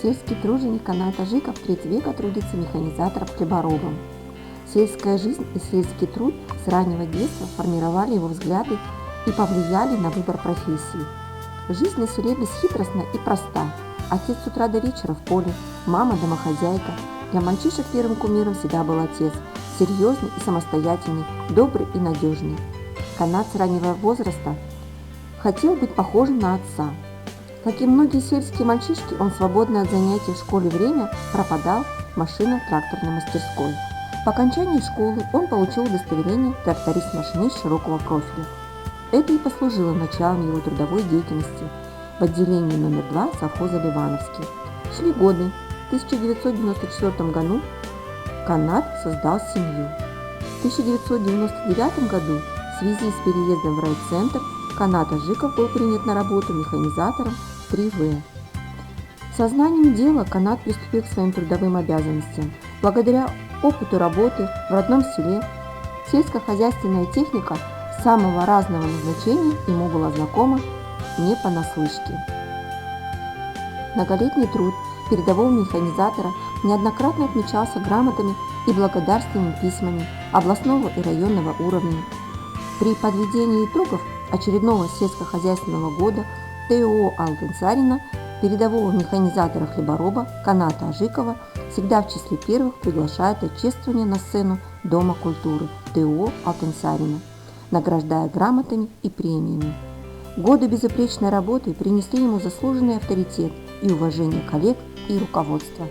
Сельский труженик Канат Ажиков в треть века трудится механизатором-хлеборобом. Сельская жизнь и сельский труд с раннего детства формировали его взгляды и повлияли на выбор профессии. Жизнь на селе бесхитростна и проста. Отец с утра до вечера в поле, мама домохозяйка. Для мальчишек первым кумиром всегда был отец, серьезный и самостоятельный, добрый и надежный. Канат с раннего возраста хотел быть похожим на отца. Как и многие сельские мальчишки, он свободное от занятий в школе время пропадал в машино-тракторной мастерской. По окончании школы он получил удостоверение тракторист-машинист широкого профиля. Это и послужило началом его трудовой деятельности в отделении номер 2 совхоза Ливановский. Шли годы. В 1994 году Канат создал семью. В 1999 году в связи с переездом в райцентр Канат Ажиков был принят на работу механизатором в 3В. Сознанием дела Канат приступил к своим трудовым обязанностям. Благодаря опыту работы в родном селе сельскохозяйственная техника самого разного назначения ему была знакома не понаслышке. Многолетний труд передового механизатора неоднократно отмечался грамотами и благодарственными письмами областного и районного уровня. При подведении итогов очередного сельскохозяйственного года ТО Алтынсарина передового механизатора-хлебороба Каната Ажикова всегда в числе первых приглашают на чествование на сцену Дома культуры ТО Алтынсарина, награждая грамотами и премиями. Годы безупречной работы принесли ему заслуженный авторитет и уважение коллег и руководства.